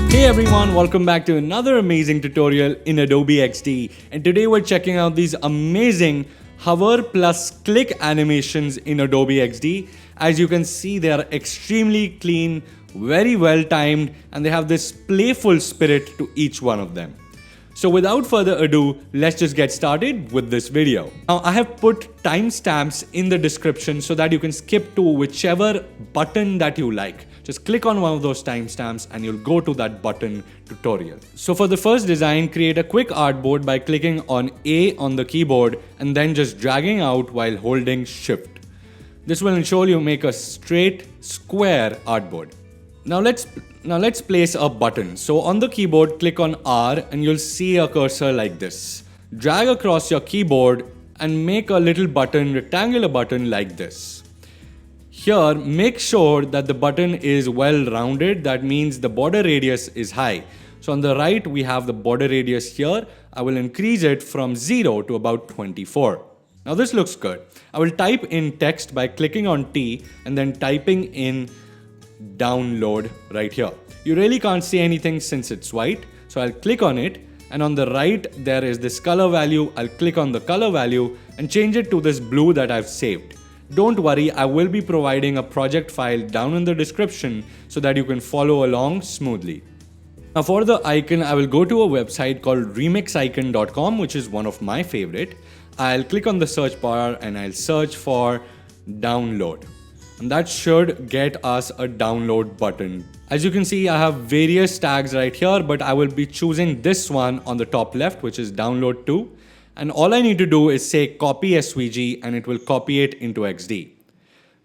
Hey everyone, welcome back to another amazing tutorial in Adobe XD. And today we're checking out these amazing hover plus click animations in Adobe XD. As you can see, they are extremely clean, very well timed, and they have this playful spirit to each one of them. So without further ado, let's just get started with this video. Now I have put timestamps in the description so that you can skip to whichever button that you like. Just click on one of those timestamps and you'll go to that button tutorial. So for the first design, create a quick artboard by clicking on A on the keyboard and then just dragging out while holding Shift. This will ensure you make a straight, square artboard. Now let's place a button. So on the keyboard, click on R and you'll see a cursor like this. Drag across your keyboard and make a little button, rectangular button like this. Here, make sure that the button is well rounded. That means the border radius is high. So on the right, we have the border radius here. I will increase it from 0 to about 24. Now this looks good. I will type in text by clicking on T and then typing in download right here. You really can't see anything since it's white. So I'll click on it, and on the right, there is this color value. I'll click on the color value and change it to this blue that I've saved. Don't worry, I will be providing a project file down in the description so that you can follow along smoothly. Now for the icon, I will go to a website called remixicon.com, which is one of my favorite. I'll click on the search bar and I'll search for download. And that should get us a download button. As you can see, I have various tags right here, but I will be choosing this one on the top left, which is download to. And all I need to do is say copy SVG and it will copy it into XD.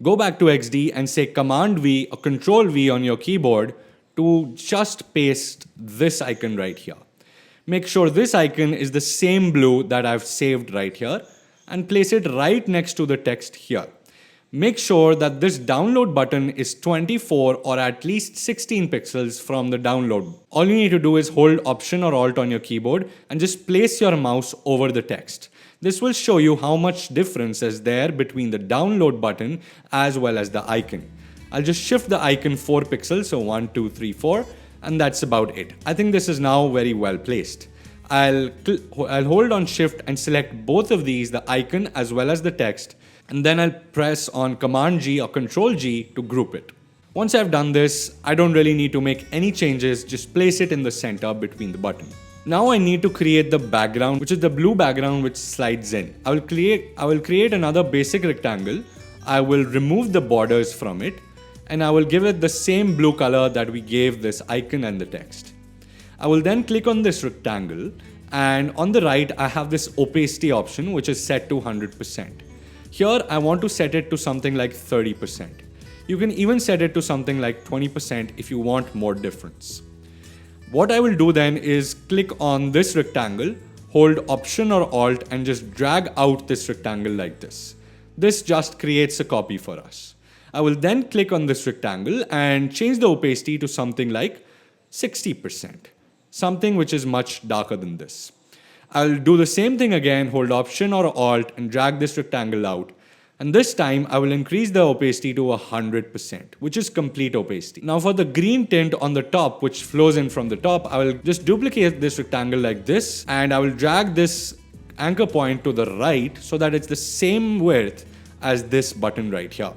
Go back to XD and say Command V or Control V on your keyboard to just paste this icon right here. Make sure this icon is the same blue that I've saved right here and place it right next to the text here. Make sure that this download button is 24 or at least 16 pixels from the download. All you need to do is hold Option or Alt on your keyboard and just place your mouse over the text. This will show you how much difference is there between the download button as well as the icon. I'll just shift the icon 4 pixels, so 1, 2, 3, 4, and that's about it. I think this is now very well placed. I'll hold on Shift and select both of these, the icon as well as the text, and then I'll press on Command G or Control G to group it. Once I've done this, I don't really need to make any changes, just place it in the center between the button. Now I need to create the background, which is the blue background which slides in. I will create another basic rectangle. I will remove the borders from it, and I will give it the same blue color that we gave this icon and the text. I will then click on this rectangle, and on the right I have this opacity option which is set to 100%. Here, I want to set it to something like 30%. You can even set it to something like 20% if you want more difference. What I will do then is click on this rectangle, hold Option or Alt and just drag out this rectangle like this. This just creates a copy for us. I will then click on this rectangle and change the opacity to something like 60%. Something which is much darker than this. I'll do the same thing again, hold Option or Alt and drag this rectangle out. And this time I will increase the opacity to 100%, which is complete opacity. Now for the green tint on the top, which flows in from the top, I will just duplicate this rectangle like this and I will drag this anchor point to the right so that it's the same width as this button right here.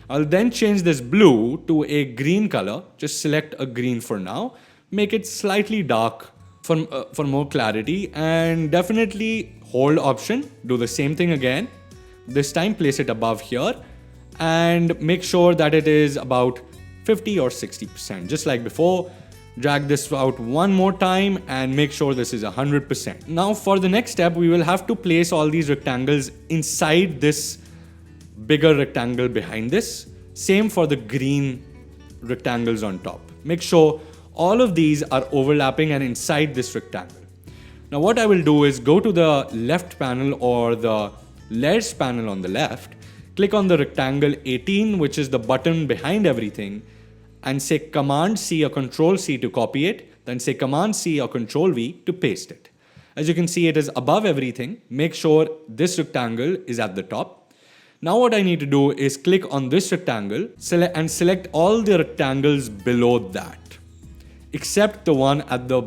I'll then change this blue to a green color. Just select a green for now. Make it slightly dark for more clarity, and definitely hold Option, do the same thing again. This time place it above here and make sure that it is about 50 or 60%. Just like before, drag this out one more time and make sure this is 100%. Now for the next step, we will have to place all these rectangles inside this bigger rectangle behind this. Same for the green rectangles on top. Make sure all of these are overlapping and inside this rectangle. Now what I will do is go to the left panel or the layers panel on the left, click on the rectangle 18, which is the button behind everything, and say Command C or Control C to copy it, then say Command C or Control V to paste it. As you can see, it is above everything. Make sure this rectangle is at the top. Now what I need to do is click on this rectangle and select all the rectangles below that. except the one at the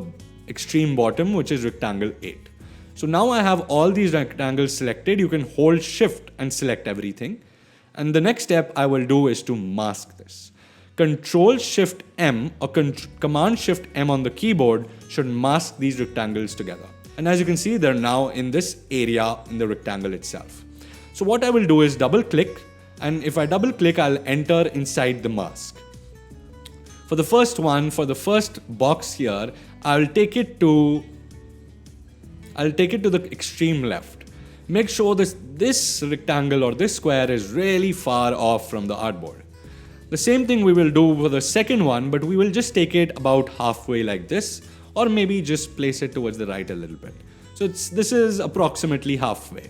extreme bottom, which is rectangle 8. So now I have all these rectangles selected. You can hold shift and select everything. And the next step I will do is to mask this. Control Shift M or Command Shift M on the keyboard should mask these rectangles together. And as you can see, they're now in this area in the rectangle itself. So what I will do is double click, and if I double click, I'll enter inside the mask. For the first one, for the first box here, I'll take it to the extreme left. Make sure this rectangle or this square is really far off from the artboard. The same thing we will do for the second one, but we will just take it about halfway like this, or maybe just place it towards the right a little bit. So this is approximately halfway.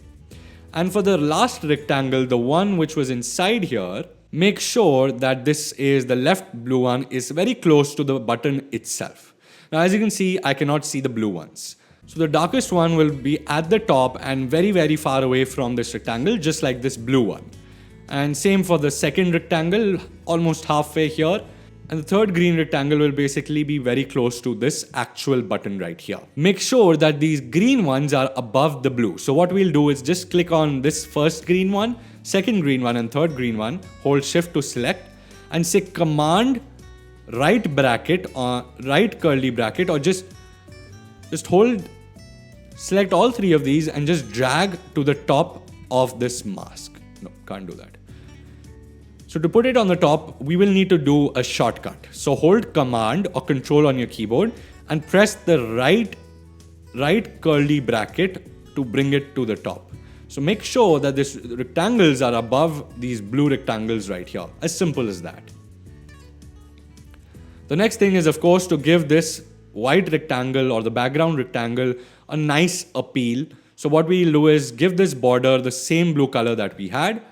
And for the last rectangle, the one which was inside here, make sure that the left blue one is very close to the button itself. Now as you can see, I cannot see the blue ones. So the darkest one will be at the top and very, very far away from this rectangle, just like this blue one. And same for the second rectangle, almost halfway here. And the third green rectangle will basically be very close to this actual button right here. Make sure that these green ones are above the blue. So what we'll do is just click on this first green one, second green one, and third green one. Hold shift to select and say command right bracket or right curly bracket, or just select all three of these and just drag to the top of this mask. No, can't do that. So to put it on the top, we will need to do a shortcut. So hold command or control on your keyboard and press the right curly bracket to bring it to the top. So make sure that these rectangles are above these blue rectangles right here. As simple as that. The next thing is, of course, to give this white rectangle or the background rectangle a nice appeal. So what we'll do is give this border the same blue color that we had,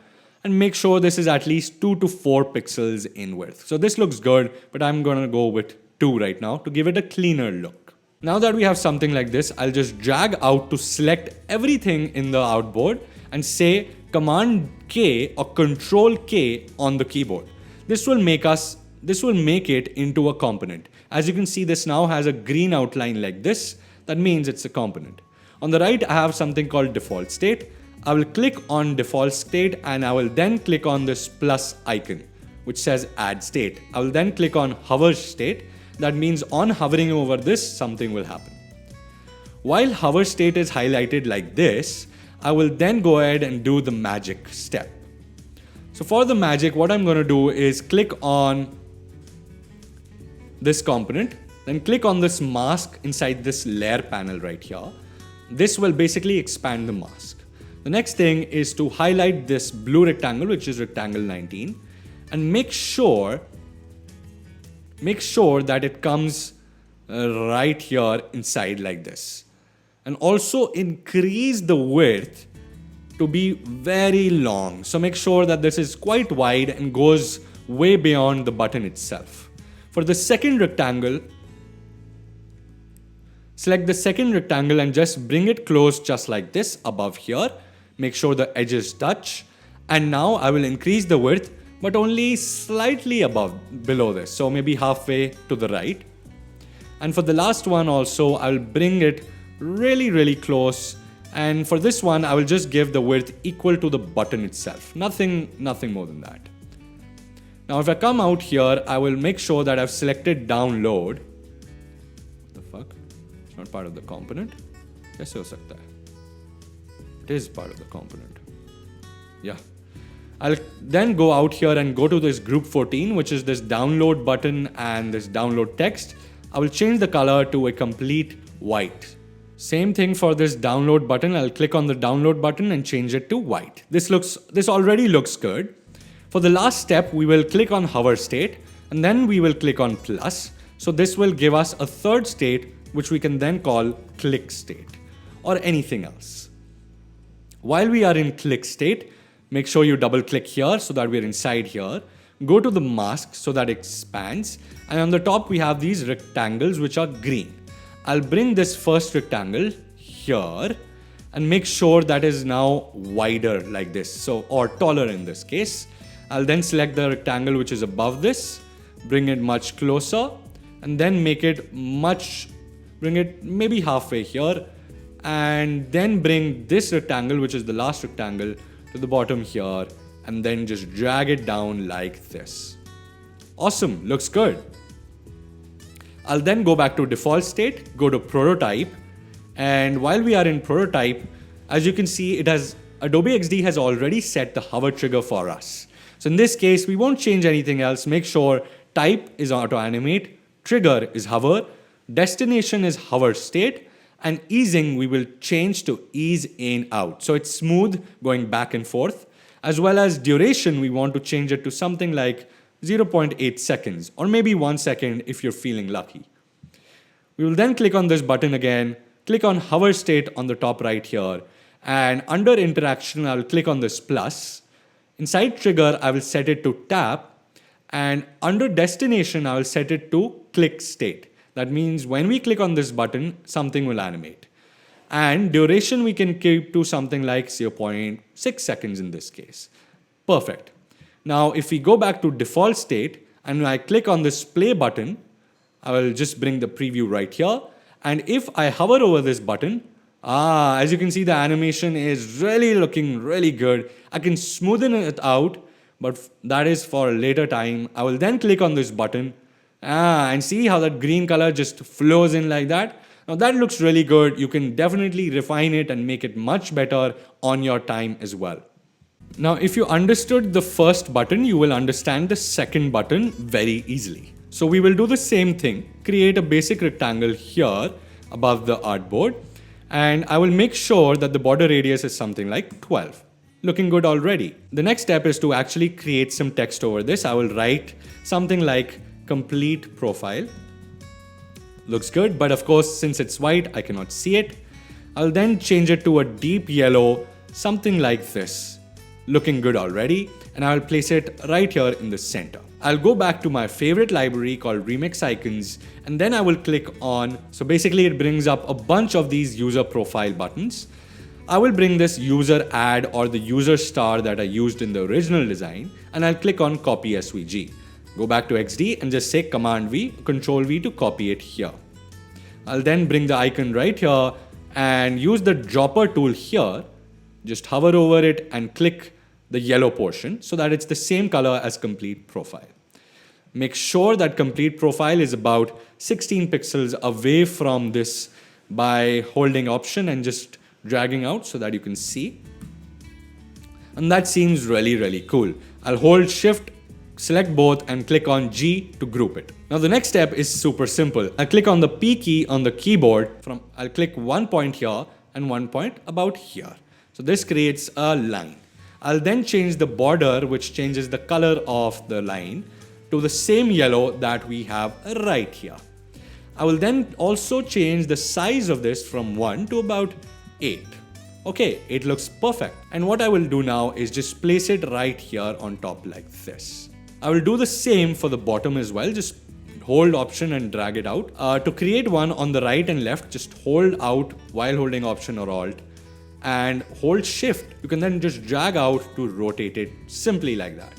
and make sure this is at least 2 to 4 pixels in width. So this looks good, but I'm gonna go with 2 right now to give it a cleaner look. Now that we have something like this, I'll just drag out to select everything in the outboard and say Command K or Control K on the keyboard. This will make it into a component. As you can see, this now has a green outline like this. That means it's a component. On the right, I have something called default state. I will click on default state and I will then click on this plus icon which says add state. I will then click on hover state. That means on hovering over this, something will happen. While hover state is highlighted like this, I will then go ahead and do the magic step. So for the magic, what I'm going to do is click on this component, then click on this mask inside this layer panel right here. This will basically expand the mask. The next thing is to highlight this blue rectangle, which is rectangle 19, and make sure that it comes right here inside like this. And also increase the width to be very long. So make sure that this is quite wide and goes way beyond the button itself. For the second rectangle, select the second rectangle and just bring it close just like this above here. Make sure the edges touch. And now I will increase the width, but only slightly below this. So maybe halfway to the right. And for the last one also, I'll bring it really, really close. And for this one, I will just give the width equal to the button itself. Nothing more than that. Now, if I come out here, I will make sure that I've selected download. What the fuck? It's not part of the component. Kaise ho sakta hai? It is part of the component. Yeah. I'll then go out here and go to this group 14, which is this download button and this download text. I will change the color to a complete white. Same thing for this download button. I'll click on the download button and change it to white. This already looks good. For the last step, we will click on hover state and then we will click on plus. So this will give us a third state, which we can then call click state or anything else. While we are in click state, make sure you double click here so that we're inside here. Go to the mask so that it expands. And on the top, we have these rectangles, which are green. I'll bring this first rectangle here and make sure that is now wider like this, or taller in this case. I'll then select the rectangle which is above this, bring it much closer, and then make it bring it maybe halfway here, and then bring this rectangle, which is the last rectangle, to the bottom here, and then just drag it down like this. Awesome, looks good. I'll then go back to default state, go to prototype, and while we are in prototype, as you can see, Adobe XD has already set the hover trigger for us. So in this case, we won't change anything else. Make sure type is auto animate, trigger is hover, destination is hover state, and easing we will change to ease in out. So it's smooth going back and forth, as well as duration we want to change it to something like 0.8 seconds or maybe 1 second if you're feeling lucky. We will then click on this button again, click on hover state on the top right here, and under interaction I will click on this plus. Inside trigger I will set it to tap, and under destination I will set it to click state. That means when we click on this button, something will animate. And duration we can keep to something like 0.6 seconds in this case. Perfect. Now if we go back to default state and I click on this play button, I will just bring the preview right here. And if I hover over this button, as you can see, the animation is really looking really good. I can smoothen it out, but that is for a later time. I will then click on this button, and see how that green color just flows in like that. Now that looks really good. You can definitely refine it and make it much better on your time as well. Now, if you understood the first button, you will understand the second button very easily. So we will do the same thing, create a basic rectangle here above the artboard, and I will make sure that the border radius is something like 12. Looking good already. The next step is to actually create some text over this. I will write something like complete profile. Looks good, but of course, since it's white, I cannot see it. I'll then change it to a deep yellow, something like this. Looking good already, and I'll place it right here in the center. I'll go back to my favorite library called Remix Icons, and then I will click on, so basically it brings up a bunch of these user profile buttons. I will bring this user add or the user star that I used in the original design, and I'll click on copy SVG. Go back to XD and just say Command V, Control V to copy it here. I'll then bring the icon right here and use the dropper tool here. Just hover over it and click the yellow portion so that it's the same color as complete profile. Make sure that complete profile is about 16 pixels away from this by holding Option and just dragging out so that you can see. And that seems really, really cool. I'll hold Shift, select both and click on G to group it. Now the next step is super simple. I'll click on the P key on the keyboard. I'll click 1 point here and 1 point about here. So this creates a line. I'll then change the border, which changes the color of the line to the same yellow that we have right here. I will then also change the size of this from 1 to about 8. Okay, it looks perfect. And what I will do now is just place it right here on top like this. I will do the same for the bottom as well. Just hold Option and drag it out. To create one on the right and left, just hold out while holding Option or Alt and hold Shift. You can then just drag out to rotate it simply like that.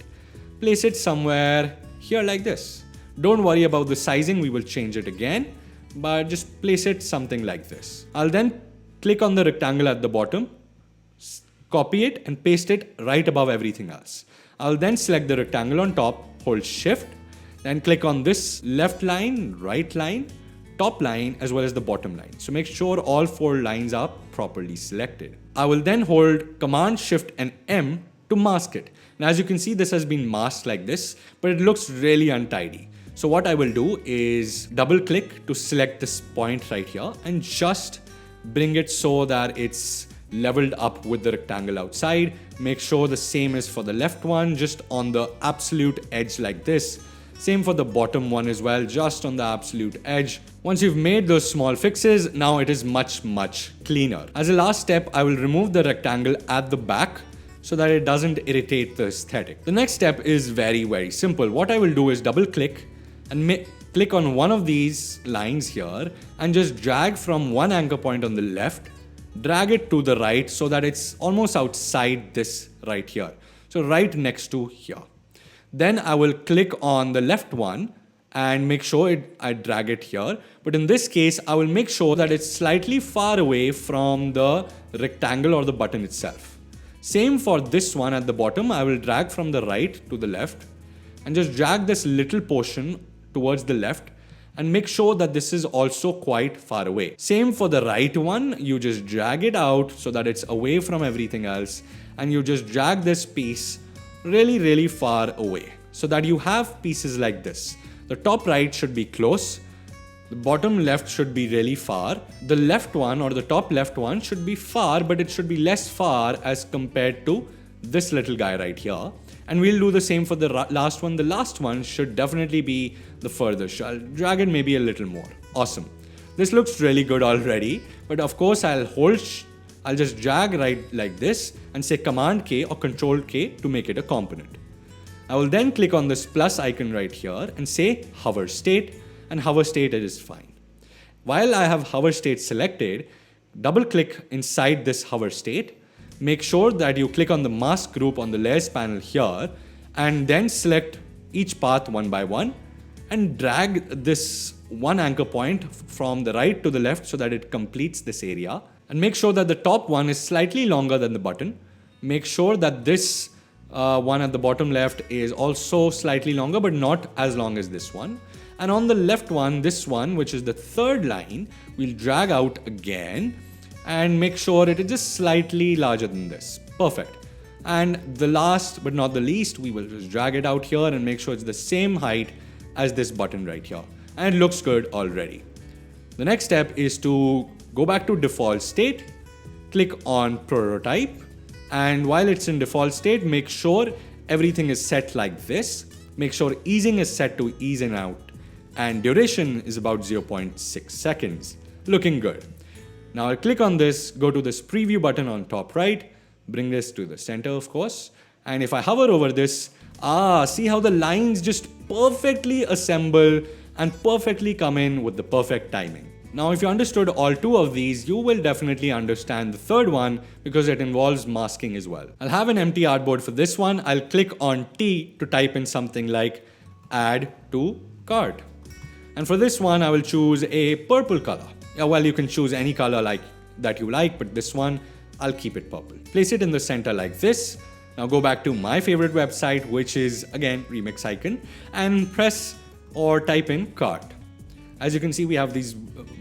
Place it somewhere here like this. Don't worry about the sizing, we will change it again, but just place it something like this. I'll then click on the rectangle at the bottom, copy it and paste it right above everything else. I'll then select the rectangle on top, hold Shift, then click on this left line, right line, top line as well as the bottom line. So make sure all 4 lines are properly selected. I will then hold Command, Shift and M to mask it. Now as you can see, this has been masked like this, but it looks really untidy. So what I will do is double click to select this point right here and just bring it so that it's leveled up with the rectangle outside. Make sure the same is for the left one, just on the absolute edge like this. Same for the bottom one as well, just on the absolute edge. Once you've made those small fixes, now it is much, much cleaner. As a last step, I will remove the rectangle at the back so that it doesn't irritate the aesthetic. The next step is very, very simple. What I will do is double click and click on one of these lines here and just drag from one anchor point on the left, drag it to the right so that it's almost outside this right here. So right next to here. Then I will click on the left one and make sure I drag it here. But in this case, I will make sure that it's slightly far away from the rectangle or the button itself. Same for this one at the bottom. I will drag from the right to the left and just drag this little portion towards the left and make sure that this is also quite far away. Same for the right one. You just drag it out so that it's away from everything else, and you just drag this piece really far away so that you have pieces like this. The top right should be close. The bottom left should be really far. The left one or the top left one should be far, but it should be less far as compared to this little guy right here. And we'll do the same for the last one. The last one should definitely be the furthest. I'll drag it maybe a little more. Awesome. This looks really good already, but of course I'll just drag right like this and say Command K or Control K to make it a component. I will then click on this plus icon right here and say hover state, and hover state is fine. While I have hover state selected, double click inside this hover state. Make sure that you click on the mask group on the layers panel here and then select each path one by one and drag this one anchor point from the right to the left so that it completes this area. And make sure that the top one is slightly longer than the button. Make sure that this one at the bottom left is also slightly longer, but not as long as this one. And on the left one, this one, which is the third line, we'll drag out again and make sure it is just slightly larger than this. Perfect. And the last but not the least, we will just drag it out here and make sure it's the same height as this button right here. And it looks good already. The next step is to go back to default state, click on prototype, and while it's in default state, make sure everything is set like this. Make sure easing is set to ease in out, and duration is about 0.6 seconds. Looking good. Now I'll click on this, go to this preview button on top right, bring this to the center of course, and if I hover over this, see how the lines just perfectly assemble and perfectly come in with the perfect timing. Now if you understood all two of these, you will definitely understand the third one because it involves masking as well. I'll have an empty artboard for this one. I'll click on T to type in something like add to cart. And for this one, I will choose a purple color. Yeah, well, you can choose any color like that you like, but this one, I'll keep it purple. Place it in the center like this. Now go back to my favorite website, which is again Remix icon, and press or type in cart. As you can see, we have these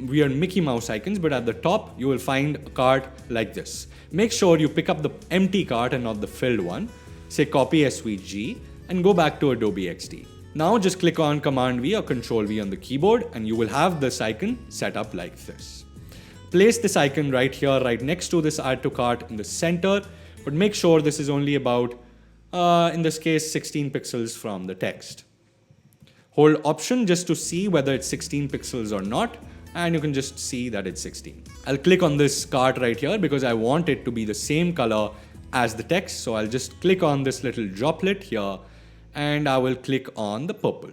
weird Mickey Mouse icons, but at the top, you will find a cart like this. Make sure you pick up the empty cart and not the filled one. Say copy SVG and go back to Adobe XD. Now just click on Command V or Control V on the keyboard and you will have this icon set up like this. Place this icon right here, right next to this add to cart in the center, but make sure this is only about, in this case, 16 pixels from the text. Hold Option just to see whether it's 16 pixels or not, and you can just see that it's 16. I'll click on this cart right here because I want it to be the same color as the text, so I'll just click on this little droplet here and I will click on the purple.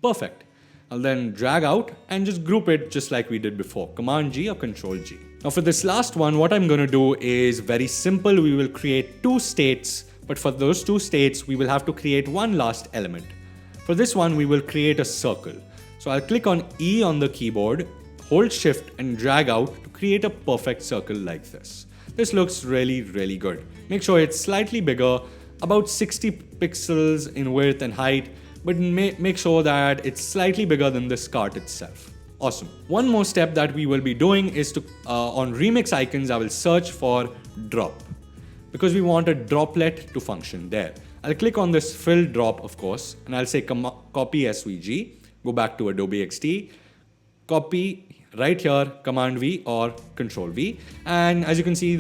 Perfect. I'll then drag out and just group it just like we did before, Command G or Control G. Now for this last one, what I'm going to do is very simple. We will create two states, but for those two states, we will have to create one last element. For this one, we will create a circle. So I'll click on E on the keyboard, hold Shift and drag out to create a perfect circle like this. This looks really good. Make sure it's slightly bigger, about 60 pixels in width and height, but make sure that it's slightly bigger than this cart itself. Awesome. One more step that we will be doing is to, on Remix icons, I will search for drop because we want a droplet to function there. I'll click on this fill drop, of course, and I'll say copy SVG, go back to Adobe XD, copy right here, Command V or Control V. And as you can see,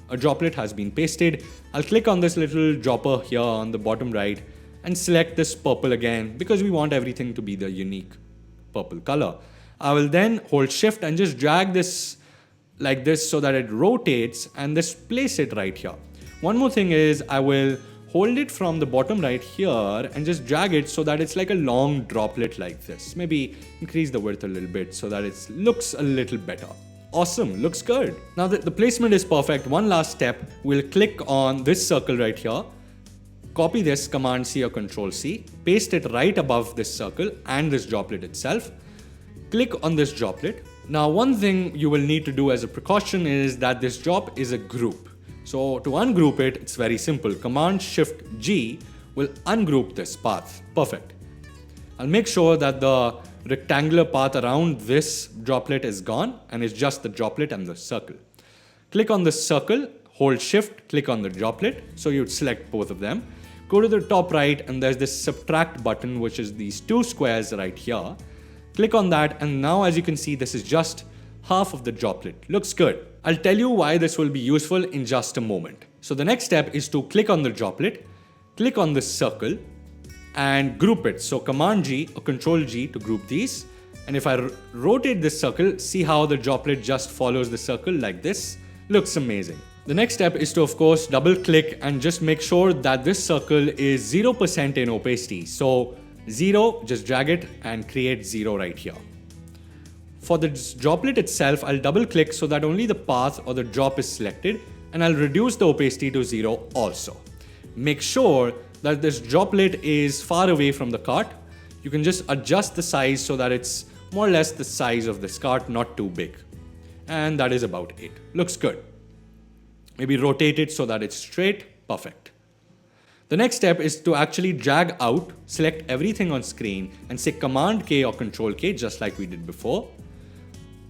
a droplet has been pasted. I'll click on this little dropper here on the bottom right and select this purple again because we want everything to be the unique purple color. I will then hold Shift and just drag this like this so that it rotates and just place it right here. One more thing is I will hold it from the bottom right here and just drag it so that it's like a long droplet like this. Maybe increase the width a little bit so that it looks a little better. Awesome, looks good. Now that the placement is perfect, one last step, we'll click on this circle right here, copy this, Command C or Control C, paste it right above this circle and this droplet itself. Click on this droplet. Now, one thing you will need to do as a precaution is that this drop is a group. So to ungroup it, it's very simple. Command Shift G will ungroup this path. Perfect. I'll make sure that the rectangular path around this droplet is gone and it's just the droplet and the circle. Click on the circle, hold Shift, click on the droplet. So you'd select both of them. Go to the top right and there's this subtract button, which is these two squares right here. Click on that, and now as you can see, this is just half of the droplet. Looks good. I'll tell you why this will be useful in just a moment. So the next step is to click on the droplet, click on the circle and group it. So Command G or Control G to group these. And if I rotate this circle, see how the droplet just follows the circle like this. Looks amazing. The next step is to, of course, double click and just make sure that this circle is 0% in opacity. So 0, just drag it and create 0 right here. For the droplet itself, I'll double click so that only the path or the drop is selected, and I'll reduce the opacity to 0 also. Make sure that this droplet is far away from the cart. You can just adjust the size so that it's more or less the size of this cart, not too big. And that is about it. Looks good. Maybe rotate it so that it's straight. Perfect. The next step is to actually drag out, select everything on screen and say Command K or Control K, just like we did before.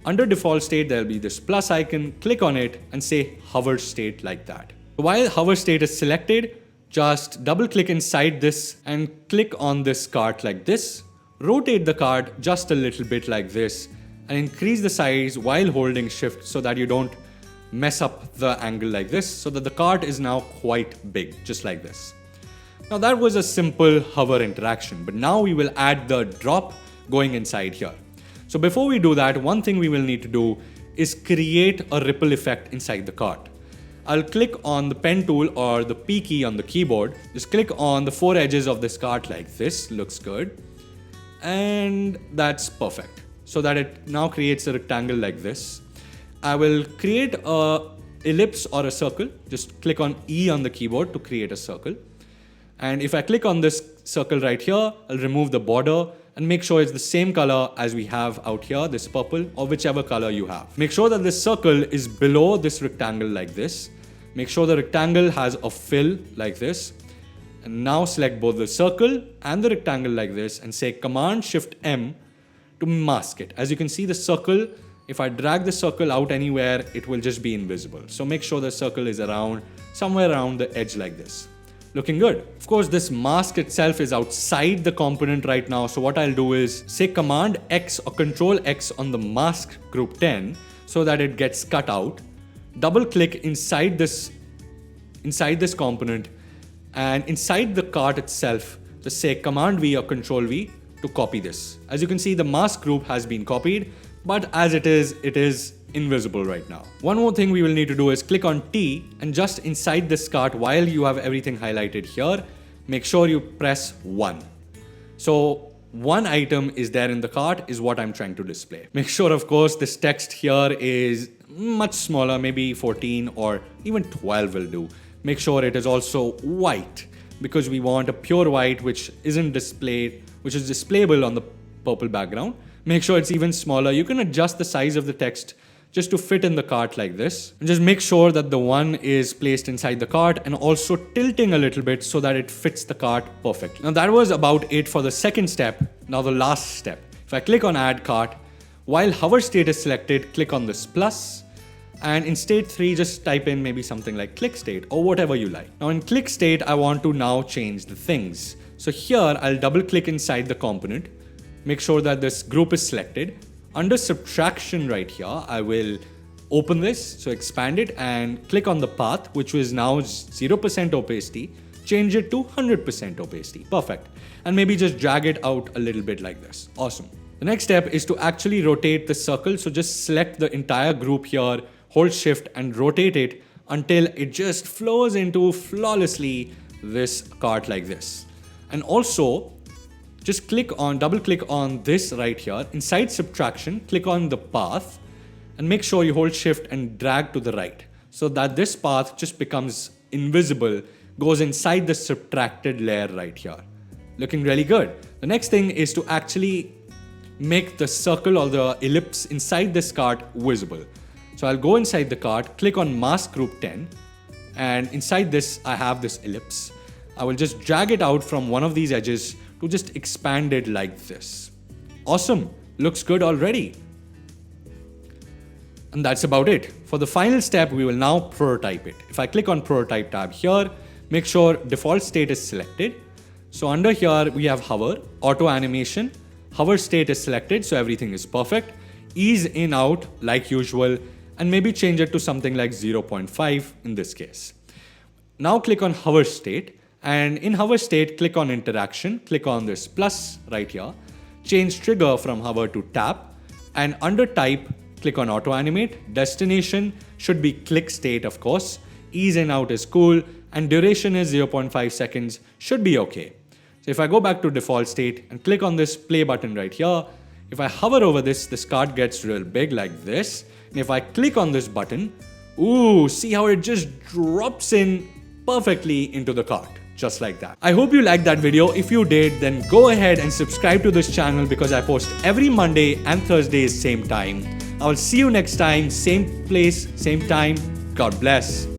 Under default state, there'll be this plus icon, click on it and say hover state like that. While hover state is selected, just double click inside this and click on this cart like this. Rotate the cart just a little bit like this and increase the size while holding Shift so that you don't mess up the angle like this, so that the cart is now quite big, just like this. Now that was a simple hover interaction, but now we will add the drop going inside here. So before we do that, one thing we will need to do is create a ripple effect inside the cart. I'll click on the pen tool or the P key on the keyboard. Just click on the four edges of this cart like this. Looks good. And that's perfect. So that it now creates a rectangle like this. I will create a ellipse or a circle. Just click on E on the keyboard to create a circle. And if I click on this circle right here, I'll remove the border and make sure it's the same color as we have out here, this purple, or whichever color you have. Make sure that this circle is below this rectangle like this. Make sure the rectangle has a fill like this. And now select both the circle and the rectangle like this and say Command Shift M to mask it. As you can see, the circle, if I drag the circle out anywhere, it will just be invisible. So make sure the circle is around, somewhere around the edge like this. Looking good. Of course, this mask itself is outside the component right now. So what I'll do is say Command X or Control X on the mask group 10 so that it gets cut out. Double click inside this component, and inside the cart itself, just say Command V or Control V to copy this. As you can see, the mask group has been copied, but as it is invisible right now. One more thing we will need to do is click on T and just inside this cart, while you have everything highlighted here, make sure you press 1. So one item is there in the cart is what I'm trying to display. Make sure, of course, this text here is much smaller, maybe 14 or even 12 will do. Make sure it is also white because we want a pure white which is displayable on the purple background. Make sure it's even smaller. You can adjust the size of the text just to fit in the cart like this. And just make sure that the one is placed inside the cart and also tilting a little bit so that it fits the cart perfectly. Now that was about it for the second step. Now the last step. If I click on Add Cart, while hover state is selected, click on this plus. And in state 3, just type in maybe something like click state or whatever you like. Now in click state, I want to now change the things. So here I'll double click inside the component. Make sure that this group is selected. Under subtraction right here, I will open this, so expand it and click on the path, which was now 0% opacity, change it to 100% opacity. Perfect. And maybe just drag it out a little bit like this. Awesome. The next step is to actually rotate the circle. So just select the entire group here, hold Shift and rotate it until it just flows into flawlessly this cart like this. And also, just double click on this right here. Inside subtraction, click on the path and make sure you hold Shift and drag to the right so that this path just becomes invisible goes inside the subtracted layer right here. Looking really good. The next thing is to actually make the circle or the ellipse inside this cart visible. So I'll go inside the cart, click on Mask Group 10, and inside this I have this ellipse. I will just drag it out from one of these edges to just expand it like this. Awesome, looks good already. And that's about it. For the final step, we will now prototype it. If I click on Prototype tab here, make sure default state is selected. So under here, we have hover, auto animation, hover state is selected, so everything is perfect. Ease in out like usual, and maybe change it to something like 0.5 in this case. Now click on hover state, and in hover state, click on interaction, click on this plus right here, change trigger from hover to tap, and under type, click on auto animate. Destination should be click state, of course. Ease in out is cool, and duration is 0.5 seconds, should be okay. So if I go back to default state and click on this play button right here, if I hover over this, this card gets real big like this. And if I click on this button, ooh, see how it just drops in perfectly into the cart, just like that. I hope you liked that video. If you did, then go ahead and subscribe to this channel because I post every Monday and Thursdays same time. I will see you next time, same place, same time. God bless.